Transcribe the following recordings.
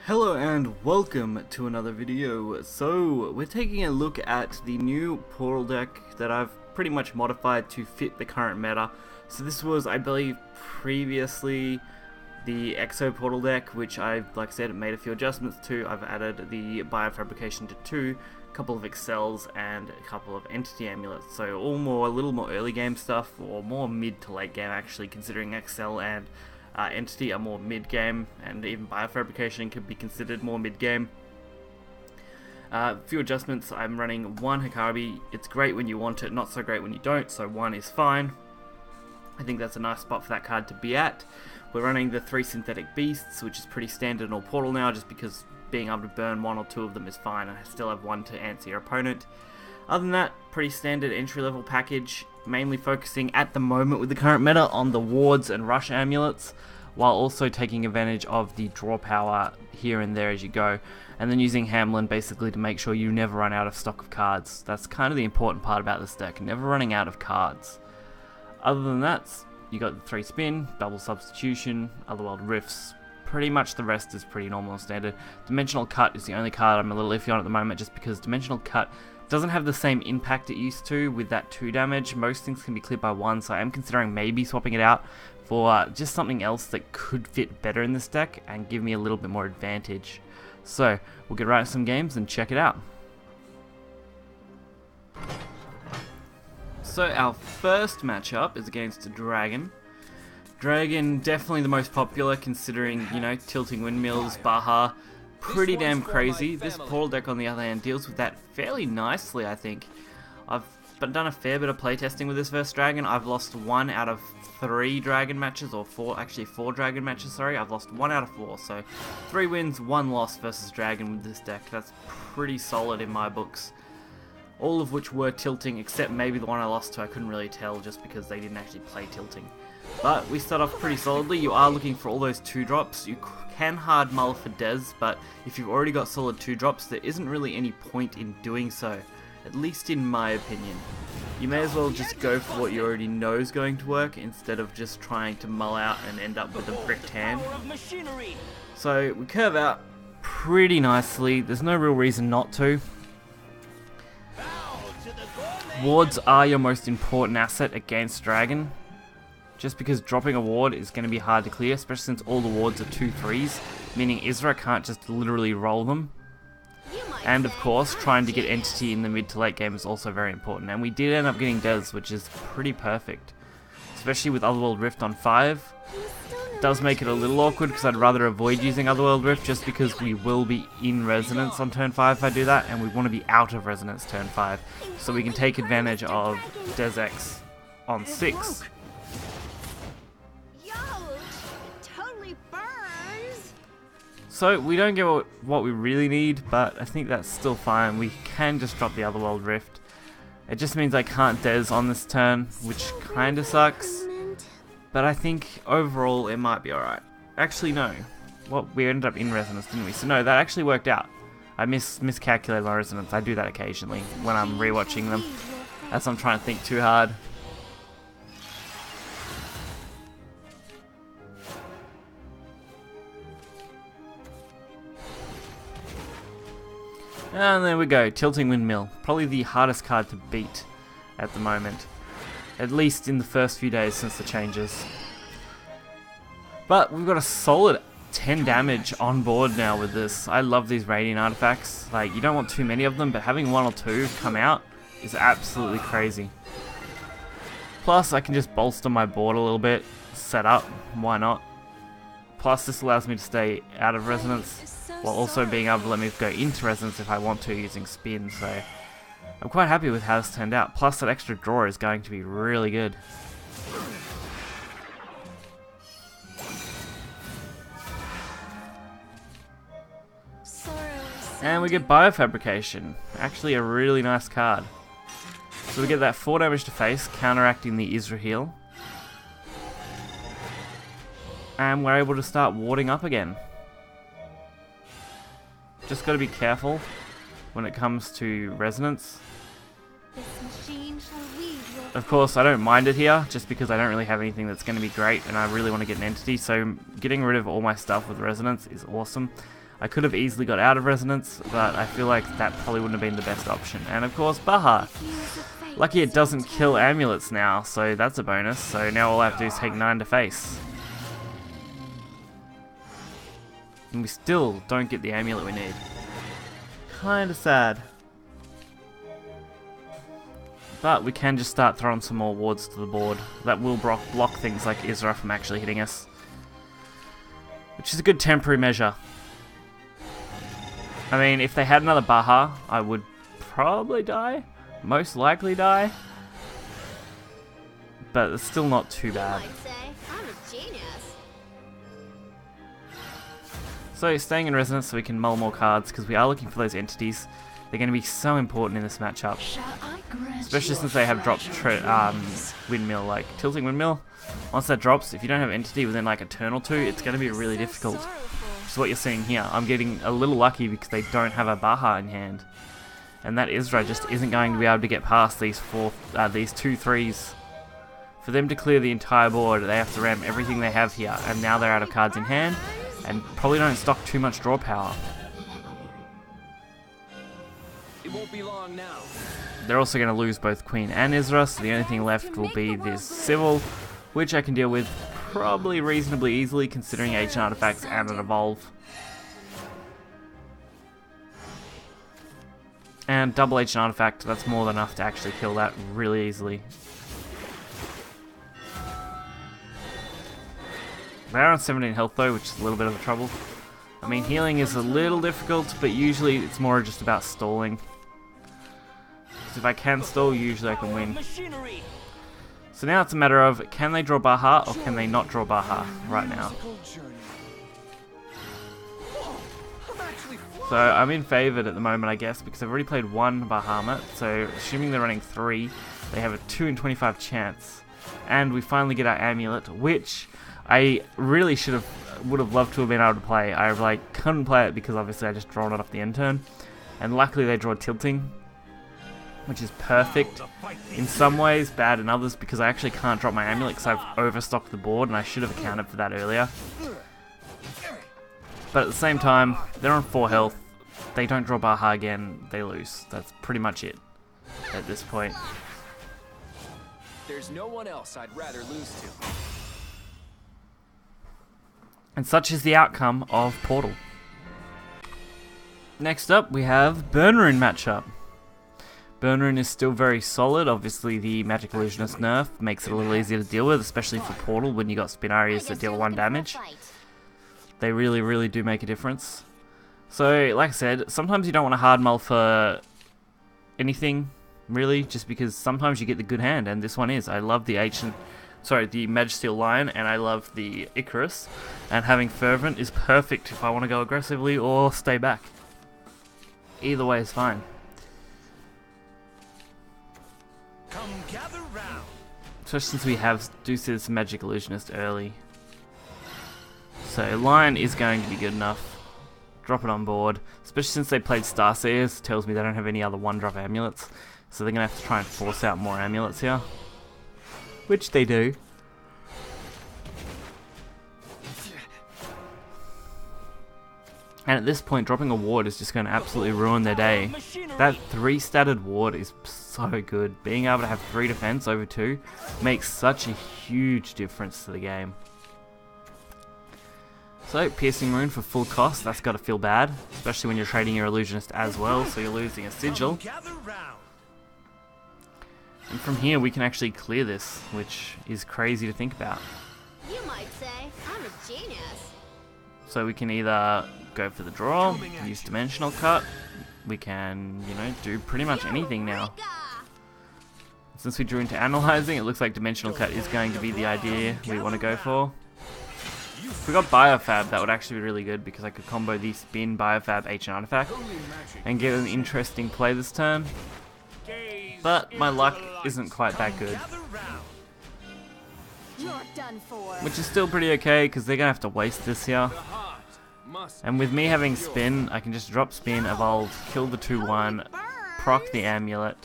Hello and welcome to another video. So we're taking a look at the new Portal deck that I've pretty much modified to fit the current meta. So this was, I believe, previously the Exo Portal deck, which I've, like I said, made a few adjustments to. I've added the Biofabrication to 2, a couple of Excels, and a couple of Entity Amulets. So all a little more early game stuff, or more mid to late game actually, considering Excel and Entity are more mid-game, and even Biofabrication could be considered more mid-game. A few adjustments. I'm running 1 Hikabi. It's great when you want it, not so great when you don't, so 1 is fine. I think that's a nice spot for that card to be at. We're running the 3 Synthetic Beasts, which is pretty standard in all Portal now, just because being able to burn 1 or 2 of them is fine, and I still have 1 to answer your opponent. Other than that, pretty standard entry-level package, mainly focusing at the moment with the current meta on the wards and rush amulets, while also taking advantage of the draw power here and there as you go, and then using Hamlin basically to make sure you never run out of stock of cards. That's kind of the important part about this deck, never running out of cards. Other than that, you got the 3 spin, double substitution, Otherworld Rifts. Pretty much the rest is pretty normal and standard. Dimensional Cut is the only card I'm a little iffy on at the moment, just because Dimensional Cut doesn't have the same impact it used to with that 2 damage. Most things can be cleared by 1, so I am considering maybe swapping it out for just something else that could fit better in this deck and give me a little bit more advantage. So we'll get right into some games and check it out. So our first matchup is against Dragon. Dragon, definitely the most popular considering, you know, tilting windmills, Baha. Pretty damn crazy. This Portal deck, on the other hand, deals with that fairly nicely, I think. I've done a fair bit of playtesting with this versus Dragon. I've lost 1 out of 3 Dragon matches, or 4 Dragon matches, sorry. I've lost 1 out of 4, so 3 wins, 1 loss versus Dragon with this deck. That's pretty solid in my books. All of which were tilting, except maybe the one I lost to. I couldn't really tell just because they didn't actually play tilting. But we start off pretty solidly. You are looking for all those 2-drops. You can hard mull for Des, but if you've already got solid 2-drops, there isn't really any point in doing so. At least in my opinion. You may as well just go for what you already know is going to work, instead of just trying to mull out and end up with a bricked hand. So we curve out pretty nicely. There's no real reason not to. Wards are your most important asset against Dragon, just because dropping a ward is going to be hard to clear, especially since all the wards are 2/3s, meaning Isra can't just literally roll them. And of course, trying to get Entity in the mid to late game is also very important, and we did end up getting Des, which is pretty perfect, especially with Otherworld Rift on 5. It does make it a little awkward because I'd rather avoid using Otherworld Rift, just because we will be in Resonance on turn 5 if I do that, and we want to be out of Resonance turn 5, so we can take advantage of Des X on 6. So we don't get what we really need, but I think that's still fine. We can just drop the Otherworld Rift. It just means I can't Des on this turn, which kind of sucks. But I think overall it might be alright. Actually, no. Well, we ended up in Resonance, didn't we? So no, that actually worked out. I miscalculated my Resonance. I do that occasionally when I'm rewatching them. As I'm trying to think too hard. And there we go, Tilting Windmill. Probably the hardest card to beat at the moment. At least in the first few days since the changes. But we've got a solid 10 damage on board now with this. I love these Radiant artifacts. Like, you don't want too many of them, but having 1 or 2 come out is absolutely crazy. Plus, I can just bolster my board a little bit, set up, why not? Plus, this allows me to stay out of Resonance, while also being able to let me go into Resonance if I want to using spin, so I'm quite happy with how this turned out. Plus that extra draw is going to be really good. And we get Biofabrication, actually a really nice card. So we get that 4 damage to face, counteracting the Isra heal. And we're able to start warding up again. Just got to be careful when it comes to Resonance. Of course, I don't mind it here, just because I don't really have anything that's going to be great, and I really want to get an Entity, so getting rid of all my stuff with Resonance is awesome. I could have easily got out of Resonance, but I feel like that probably wouldn't have been the best option. And of course, Baha. Lucky it doesn't kill amulets now, so that's a bonus. So now all I have to do is take 9 to face. And we still don't get the amulet we need. Kinda sad. But we can just start throwing some more wards to the board. That will block things like Isra from actually hitting us. Which is a good temporary measure. I mean, if they had another Baha, I would probably die. Most likely die. But it's still not too bad. So staying in Resonance so we can mull more cards, because we are looking for those entities. They're going to be so important in this matchup. Especially since they have dropped Windmill, like Tilting Windmill. Once that drops, if you don't have entity within like a turn or two, it's going to be really difficult. Which is what you're seeing here. I'm getting a little lucky because they don't have a Baha in hand. And that Isra just isn't going to be able to get past these 2 3s. For them to clear the entire board, they have to ram everything they have here. And now they're out of cards in hand. And probably don't stock too much draw power. It won't be long now. They're also going to lose both Queen and Isra, so the only thing left will be this Civil, which I can deal with probably reasonably easily considering ancient artifacts and an evolve. And double ancient artifact, that's more than enough to actually kill that really easily. They're on 17 health though, which is a little bit of a trouble. I mean, healing is a little difficult, but usually it's more just about stalling. Because if I can stall, usually I can win. So now it's a matter of, can they draw Baha or can they not draw Baha right now? So I'm in favoured at the moment, I guess, because I've already played 1 Bahamut. So assuming they're running 3, they have a 2 in 25 chance. And we finally get our amulet, which I really would have loved to have been able to play. I like couldn't play it because obviously I just drawn it off the end turn, and luckily they draw Tilting, which is perfect in some ways, bad in others because I actually can't drop my amulet because I've overstocked the board and I should have accounted for that earlier. But at the same time, they're on 4 health. They don't draw Baha again, they lose. That's pretty much it at this point. There's no one else I'd rather lose to. And such is the outcome of Portal. Next up, we have Burn Rune matchup. Burn Rune is still very solid. Obviously, the Magic Illusionist nerf makes it a little easier to deal with, especially for Portal when you got Spinarias that deal 1 damage. They really, really do make a difference. So, like I said, sometimes you don't want to hard mull for anything, really, just because sometimes you get the good hand, and this one is. I love the the Magisteel Lion, and I love the Icarus, and having Fervent is perfect if I want to go aggressively or stay back. Either way is fine. Come gather round. Especially since we do see this Magic Illusionist early. So Lion is going to be good enough. Drop it on board, especially since they played Starseers, tells me they don't have any other 1-drop amulets, so they're going to have to try and force out more amulets here. Which they do. And at this point, dropping a ward is just going to absolutely ruin their day. That 3-statted ward is so good. Being able to have 3 defense over 2 makes such a huge difference to the game. So, Piercing Rune for full cost, that's got to feel bad. Especially when you're trading your Illusionist as well, so you're losing a Sigil. And from here we can actually clear this, which is crazy to think about. You might say I'm a genius. So we can either go for the draw, use Dimensional Cut, we can, do pretty much anything now. Since we drew into Analyzing, it looks like Dimensional Cut is going to be the idea we want to go for. If we got Biofab, that would actually be really good because I could combo the Spin, Biofab, Ancient Artifact and get an interesting play this turn. But my luck isn't quite that good. Which is still pretty okay because they're going to have to waste this here. And with me having Spin, I can just drop Spin, Evolve, kill the 2-1, proc the Amulet,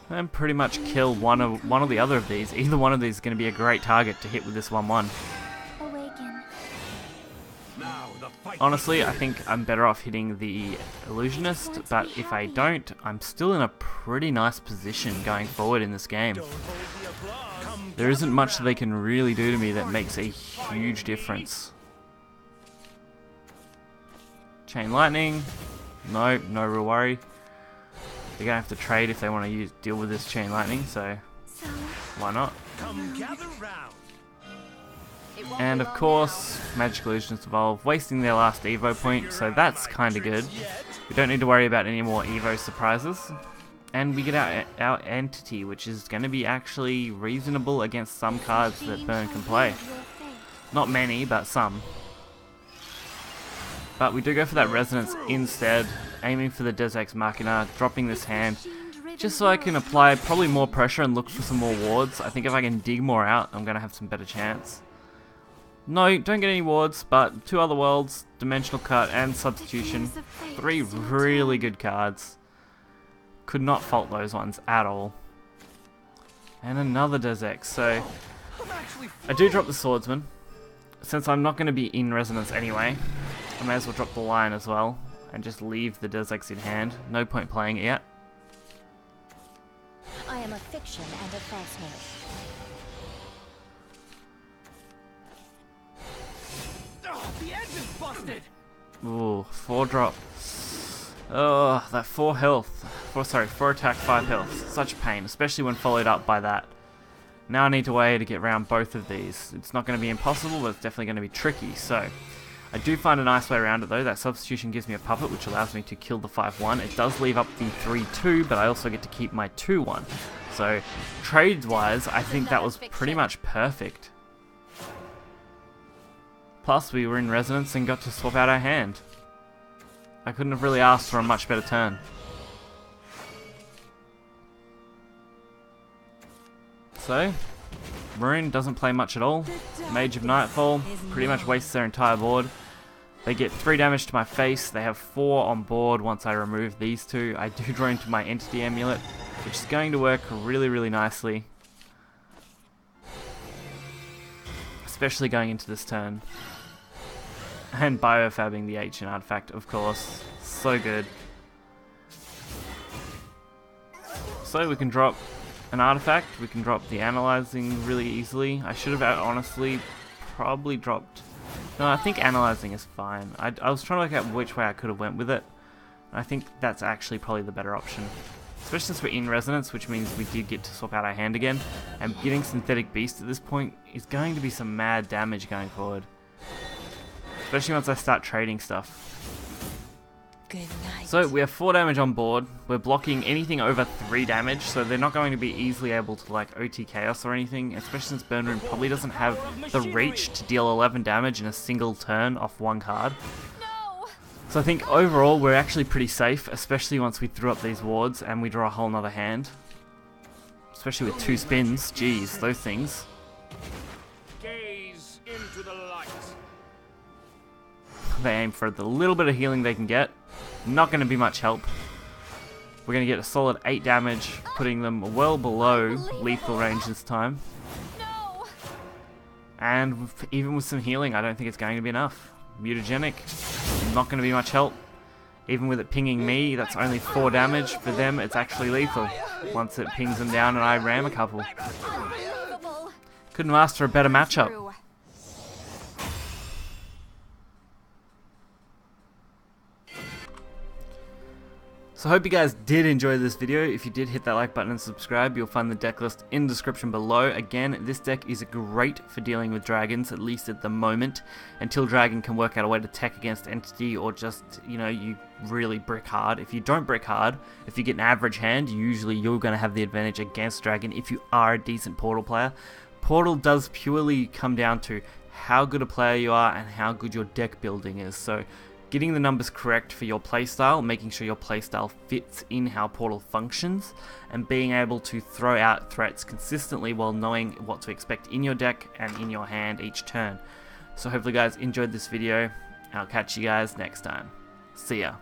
and pretty much kill one or the other of these. Either one of these is going to be a great target to hit with this 1-1. Honestly, I think I'm better off hitting the Illusionist, but if I don't, I'm still in a pretty nice position going forward in this game. There isn't much that they can really do to me that makes a huge difference. Chain Lightning, no real worry. They're gonna have to trade if they want to deal with this Chain Lightning, so why not? And of course, Magic Illusions evolve, wasting their last Evo point, so that's kinda good. We don't need to worry about any more Evo surprises. And we get our Entity, which is going to be actually reasonable against some cards that Burn can play. Not many, but some. But we do go for that Resonance instead, aiming for the Deus Ex Machina, dropping this hand, just so I can apply probably more pressure and look for some more wards. I think if I can dig more out, I'm going to have some better chance. No, don't get any wards, but 2 other worlds, Dimensional Cut and Substitution. 3 really good cards. Could not fault those ones at all. And another Deus Ex, so I do drop the Swordsman. Since I'm not going to be in Resonance anyway, I may as well drop the Lion as well, and just leave the Deus Ex in hand. No point playing it yet. I am a fiction and a falsehood. The engine's busted! Ooh, 4 drop. Oh, that 4 health. 4 attack, 5 health. Such pain, especially when followed up by that. Now I need to wait to get around both of these. It's not going to be impossible, but it's definitely going to be tricky. So, I do find a nice way around it though. That Substitution gives me a puppet, which allows me to kill the 5-1. It does leave up the 3-2, but I also get to keep my 2-1. So, trades-wise, I think that was pretty much perfect. Plus, we were in Resonance and got to swap out our hand. I couldn't have really asked for a much better turn. So, Rune doesn't play much at all. Mage of Nightfall pretty much wastes their entire board. They get 3 damage to my face. They have 4 on board once I remove these 2. I do draw into my Entity Amulet, which is going to work really nicely. Especially going into this turn. And biofabbing the Ancient Artifact, of course. So good. So we can drop an artifact, we can drop the Analyzing really easily. I should have honestly probably dropped... No, I think Analyzing is fine. I was trying to work out which way I could have went with it. I think that's actually probably the better option. Especially since we're in Resonance, which means we did get to swap out our hand again. And getting Synthetic Beast at this point is going to be some mad damage going forward. Especially once I start trading stuff. Good night. So we have 4 damage on board. We're blocking anything over 3 damage, so they're not going to be easily able to like OT Chaos or anything, especially since Burn Rune probably doesn't have the reach to deal 11 damage in a single turn off 1 card. No! So I think overall we're actually pretty safe, especially once we threw up these wards and we draw a whole nother hand. Especially with 2 spins, jeez, those things. Gaze into the light. They aim for the little bit of healing they can get. Not going to be much help. We're going to get a solid 8 damage, putting them well below lethal range this time. No! And even with some healing, I don't think it's going to be enough. Mutagenic, not going to be much help. Even with it pinging me, that's only 4 damage. For them, it's actually lethal. Once it pings them down and I ram a couple. Unbelievable. Couldn't ask for a better matchup. True. So I hope you guys did enjoy this video. If you did, hit that like button and subscribe. You'll find the deck list in the description below. Again, this deck is great for dealing with dragons, at least at the moment, until Dragon can work out a way to tech against Entity, or just, you know, you really brick hard. If you don't brick hard, if you get an average hand, usually you're going to have the advantage against Dragon if you are a decent Portal player. Portal does purely come down to how good a player you are and how good your deck building is. So getting the numbers correct for your playstyle, making sure your playstyle fits in how Portal functions, and being able to throw out threats consistently while knowing what to expect in your deck and in your hand each turn. So hopefully you guys enjoyed this video. I'll catch you guys next time. See ya.